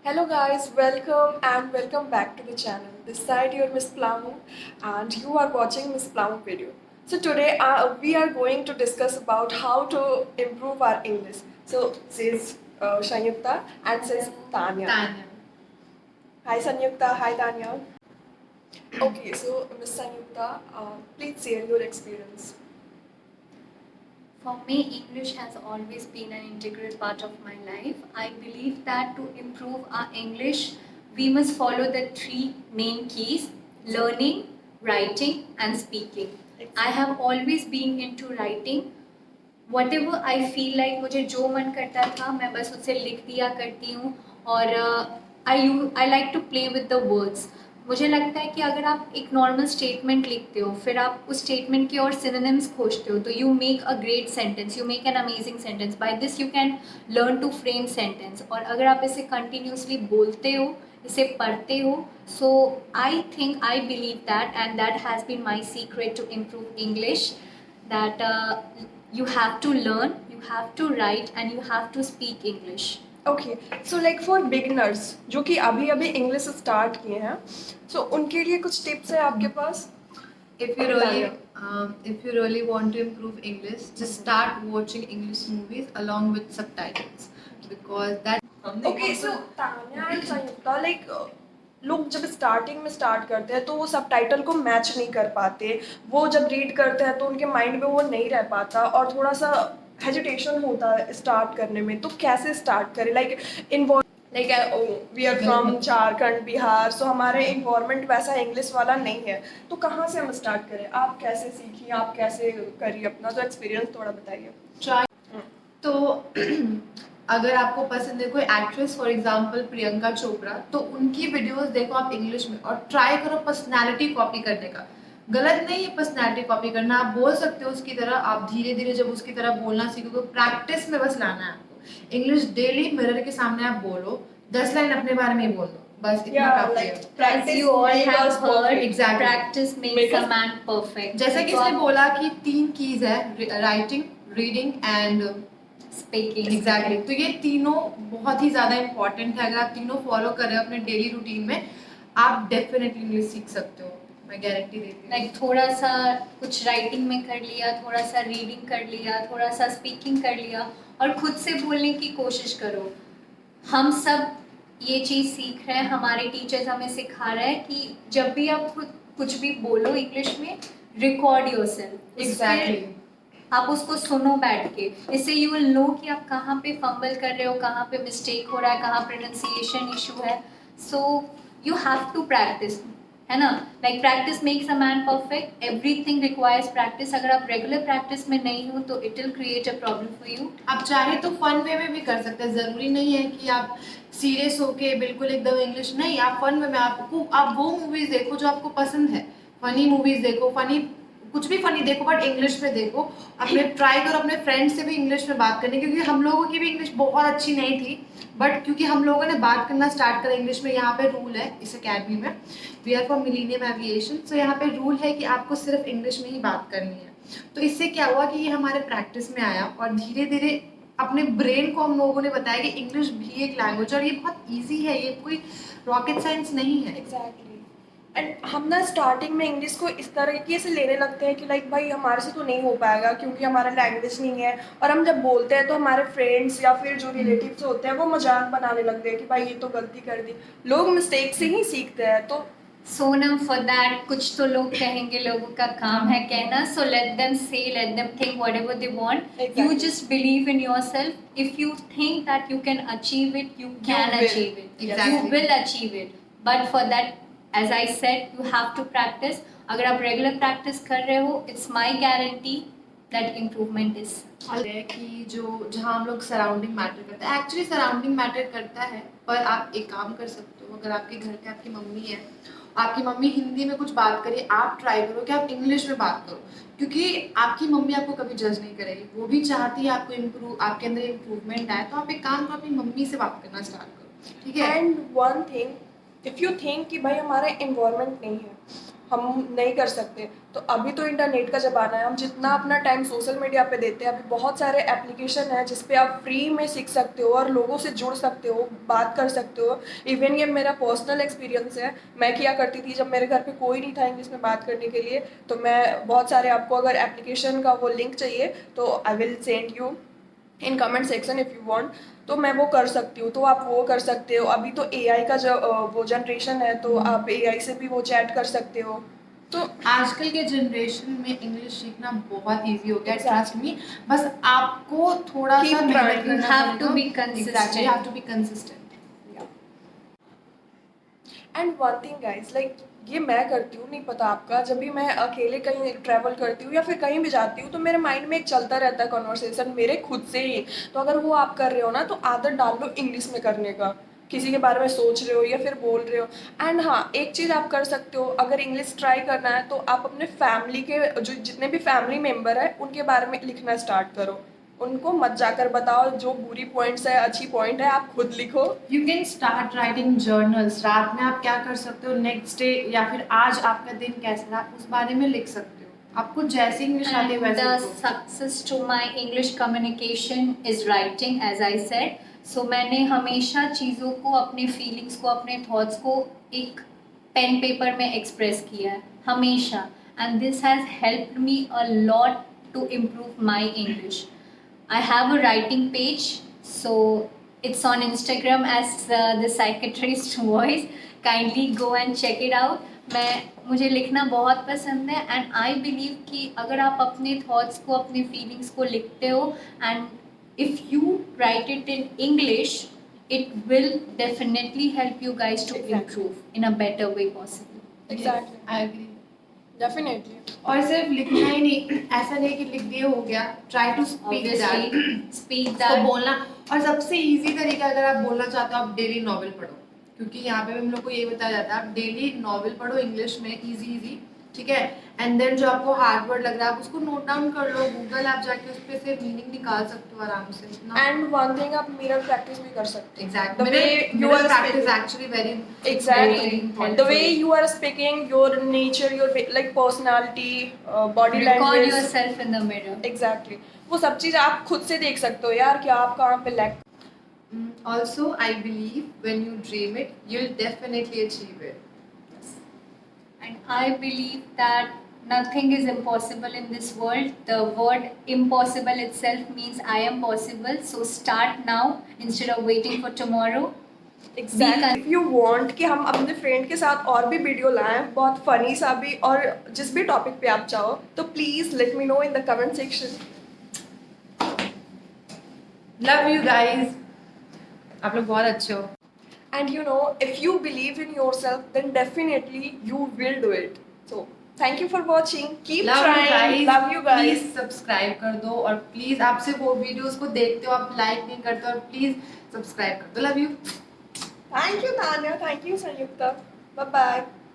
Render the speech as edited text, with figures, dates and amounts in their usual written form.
Hello guys, welcome back to the channel. This side your Miss Plamu and you are watching Miss Plamu video. So today we are going to discuss about how to improve our English. So says Sanyukta and says Tanya. Tanya. Hi Sanyukta, hi Tanya. Okay, so Miss Sanyukta, please share your experience. For me, English has always been an integral part of my life. I believe that to improve our English, we must follow the three main keys: learning, writing, and speaking. I have always been into writing. Whatever I feel like, मुझे जो मन करता था मैं बस उसे लिख दिया करती हूँ और I like to play with the words. मुझे लगता है कि अगर आप एक नॉर्मल स्टेटमेंट लिखते हो फिर आप उस स्टेटमेंट के और सिनोनिम्स खोजते हो तो you make a great sentence, you make an amazing sentence. By this you can learn to frame sentence. और अगर आप इसे कंटिन्यूसली बोलते हो, इसे पढ़ते हो, so I think I believe that and that has been my secret to improve English, that you have to learn, you have to write, and you have to speak English. Okay so like for beginners जो कि अभी अभी English start किए हैं, सो उनके लिए कुछ tips है आपके पास? If you really want to improve English, just start watching English movies along with subtitles because that okay so Tanya and Sanyukta like लोग जब स्टार्टिंग में स्टार्ट करते हैं तो वो सबटाइटल को मैच नहीं कर पाते. वो जब रीड करते हैं तो उनके माइंड में वो नहीं रह पाता और थोड़ा सा हेजिटेशन होता है स्टार्ट करने में. तो कैसे स्टार्ट करें? Like like we are from Jharkhand Bihar, so हमारे इन्वायरमेंट वैसा इंग्लिश वाला नहीं है. तो कहाँ से हम स्टार्ट करें? आप कैसे सीखिए, आप कैसे करिए अपना तो एक्सपीरियंस थोड़ा बताइए. try. तो अगर आपको पसंद है कोई actress, for example Priyanka Chopra, तो उनकी वीडियोस देखो आप इंग्लिश में और ट्राई करो पर्सनालिटी कॉपी करने का. गलत नहीं है पर्सनालिटी कॉपी करना, आप बोल सकते हो उसकी तरह. आप धीरे धीरे जब उसकी तरह बोलना सीखोगे, प्रैक्टिस में बस लाना है आपको. इंग्लिश डेली मिरर के सामने आप बोलो, 10 लाइन अपने बारे में ही बोल दो, बस इतना काफी है. As you all have heard, Exactly. practice makes a man perfect. जैसा कि तो इसने आप बोला कि 3 कीज है, writing, reading and speaking. Exactly. तो ये तीनों बहुत ही ज़्यादा इंपॉर्टेंट है. अगर आप तीनों फॉलो कर रहे हो अपने डेली रूटीन में, आप डेफिनेटली इंग्लिश सीख सकते हो, मैं गारंटी देती हूँ. लाइक थोड़ा सा कुछ राइटिंग में कर लिया, थोड़ा सा रीडिंग कर लिया, थोड़ा सा स्पीकिंग कर लिया और खुद से बोलने की कोशिश करो. हम सब ये चीज़ सीख रहे हैं, हमारे टीचर्स हमें सिखा रहे हैं कि जब भी आप खुद कुछ भी बोलो इंग्लिश में, रिकॉर्ड योरसेल्फ. एग्जैक्टली. आप उसको सुनो बैठ के. इससे यू विल नो कि आप कहाँ पे फंबल कर रहे हो, कहाँ पे मिस्टेक हो रहा है, कहाँ प्रोनाउंसिएशन इशू है. So you have to practise, है ना. Like practice makes a man perfect. Everything requires practice. अगर आप रेगुलर प्रैक्टिस में नहीं हो तो it will create a problem for you. आप चाहे तो फन वे में भी कर सकते हैं, ज़रूरी नहीं है कि आप सीरियस होके बिल्कुल एकदम इंग्लिश नहीं. आप फन वे में आप वो मूवीज़ देखो जो आपको पसंद है. फनी मूवीज़ देखो, फनी कुछ भी फनी देखो, बट इंग्लिश में देखो. अपने ट्राई करो अपने फ्रेंड्स से भी इंग्लिश में बात करने, क्योंकि हम लोगों की भी इंग्लिश बहुत अच्छी नहीं थी, बट क्योंकि हम लोगों ने बात करना स्टार्ट करा इंग्लिश में. यहाँ पे रूल है इस अकेडमी में, we are from millennium aviation, so यहाँ पे रूल है कि आपको सिर्फ इंग्लिश में ही बात करनी है. तो इससे क्या हुआ कि ये हमारे प्रैक्टिस में आया और धीरे धीरे अपने ब्रेन को हम लोगों ने बताया कि इंग्लिश भी एक लैंग्वेज और ये बहुत ईजी है, ये कोई रॉकेट साइंस नहीं है. एग्जैक्टली. एंड हम ना स्टार्टिंग में इंग्लिश को इस तरीके से लेने लगते हैं कि लाइक भाई हमारे से तो नहीं हो पाएगा क्योंकि हमारा लैंग्वेज नहीं है. और हम जब बोलते हैं तो हमारे फ्रेंड्स या फिर जो रिलेटिव्स होते हैं वो मजाक बनाने लगते हैं कि भाई ये तो गलती कर दी. लोग मिस्टेक से ही सीखते हैं. तो सोनम, फॉर दैट कुछ तो लोग कहेंगे, लोगों का काम है कहना. सो लेट देम से, let them think whatever they want. Exactly. You just believe in yourself. If you think that you can achieve it, you can will. achieve it. Exactly. You will achieve it. But for that, as I said, you have to practice. अगर आप regular practice कर रहे हो, it's my guarantee that improvement is. है कि जो जहाँ हम लोग सराउंडिंग मैटर करता है, एक्चुअली सराउंडिंग मैटर करता है, पर आप एक काम कर सकते हो. अगर आपके घर पे आपकी मम्मी है, आपकी मम्मी हिंदी में कुछ बात करिए, आप ट्राई करो कि आप इंग्लिश में बात करो, क्योंकि आपकी मम्मी आपको कभी जज नहीं करेगी. वो भी चाहती है आपको इम्प्रूव, आपके अंदर इम्प्रूवमेंट आए. तो आप एक काम करो, अपनी मम्मी से बात करना स्टार्ट करो, ठीक है. And one thing, if you think कि भाई हमारा इन्वायरमेंट नहीं है, हम नहीं कर सकते। तो अभी तो इंटरनेट का ज़माना है, हम जितना अपना टाइम सोशल मीडिया पे देते हैं, अभी बहुत सारे एप्लीकेशन हैं जिस पे आप फ्री में सीख सकते हो और लोगों से जुड़ सकते हो, बात कर सकते हो। इवन ये मेरा पर्सनल एक्सपीरियंस है, मैं किया करती थी जब मेरे घर पे कोई नहीं था इंग्लिश में बात करने के लिए, तो मैं बहुत सारे, आपको अगर एप्लीकेशन का वो लिंक चाहिए तो I will send you in comment section if you want, तो मैं वो कर सकती हूँ, तो आप वो कर सकते हो। अभी तो एआई का जो वो जनरेशन है, तो आप एआई से भी वो चैट कर सकते हो। तो आजकल के जनरेशन में इंग्लिश सीखना बहुत इजी हो गया, Exactly. Trust me. बस आपको थोड़ा Keep सा मेहनत trying. You करना have to पड़ेगा। be consistent. Exactly, you have to be consistent. And one thing guys, like ये मैं करती हूँ, नहीं पता आपका, जब भी मैं अकेले कहीं ट्रैवल करती हूँ या फिर कहीं भी जाती हूँ तो मेरे माइंड में एक चलता रहता है कॉन्वर्सेशन मेरे खुद से ही। तो अगर वो आप कर रहे हो ना, तो आदत डाल लो इंग्लिश में करने का, किसी के बारे में सोच रहे हो या फिर बोल रहे हो। एंड हाँ, एक चीज़ आप कर सकते हो, अगर इंग्लिश ट्राई करना है तो आप अपने फैमिली के जो जितने भी फैमिली मेम्बर है उनके बारे में लिखना स्टार्ट करो। उनको मत जाकर बताओ, जो बुरी पॉइंट्स है, अच्छी पॉइंट है आप खुद लिखो। You can start writing journals. रात में आप क्या कर सकते हो, नेक्स्ट डे या फिर आज आपका दिन कैसा रहा, आप उस बारे में लिख सकते हो। आपको जैसे इंग्लिश आती है And वैसे the लिखो। success to my English communication is writing, as I said. So मैंने हमेशा चीज़ों को, अपने फीलिंग्स को, अपने थॉट्स को एक पेन पेपर में एक्सप्रेस किया है हमेशा, and this has helped me a lot to improve my English. I have a writing page, so it's on Instagram as the Psychiatrist Voice. Kindly go and check it out. मुझे लिखना बहुत पसंद है, and I believe कि अगर आप अपने thoughts को, अपने फीलिंग्स को लिखते हो, and if you right it in English, it will definitely help you guys to Exactly. improve in a better way possible. Exactly, I agree. Definitely. और सिर्फ लिखना ही नहीं, ऐसा नहीं कि लिख दिए हो गया, try to speak that, Obviously, speak उसको that. बोलना। और सबसे इजी तरीका, अगर आप बोलना चाहते हो, आप डेली नॉवेल पढ़ो, क्योंकि यहाँ पे भी हम लोग को ये बताया जाता है, आप डेली नॉवेल पढ़ो इंग्लिश में, इजी, ठीक है। एंड देन जो आपको हार्ड वर्ड लग रहा है आप उसको नोट डाउन कर लो, गूगल आप जाके उस पे से मीनिंग निकाल सकते हो आराम से। एंड वन थिंग, आप मिरर प्रैक्टिस भी कर सकते हो। Exactly, The way you are practice speaking. Actually very Exactly. The way you are speaking, your nature, your like personality, body Record language. yourself in the mirror. Exactly. वो सब चीज़ आप खुद से देख सकते हो यार, कि आप कहाँ पे lack. Also, I believe when you dream it, you'll definitely achieve it. And I believe that nothing is impossible in this world. The word impossible itself means I am possible. So start now instead of waiting for tomorrow. Exactly. If you want कि हम अपने friend के साथ और भी video लाएं, बहुत funny सा भी, और जिस भी टॉपिक पे आप चाहो, तो please let me know in the comment section. Love you guys. आप लोग बहुत अच्छे हो। And you know, if you believe in yourself, then definitely you will do it. So, thank you for watching. Keep Love you trying. guys. Love you guys. Please subscribe कर दो, और please आपसे वो वीडियोस को देखते हो, आप like नहीं करते, और प्लीज सब्सक्राइब कर दो। Love you. Thank you, Tanya. Thank you, Sanyukta. Bye bye.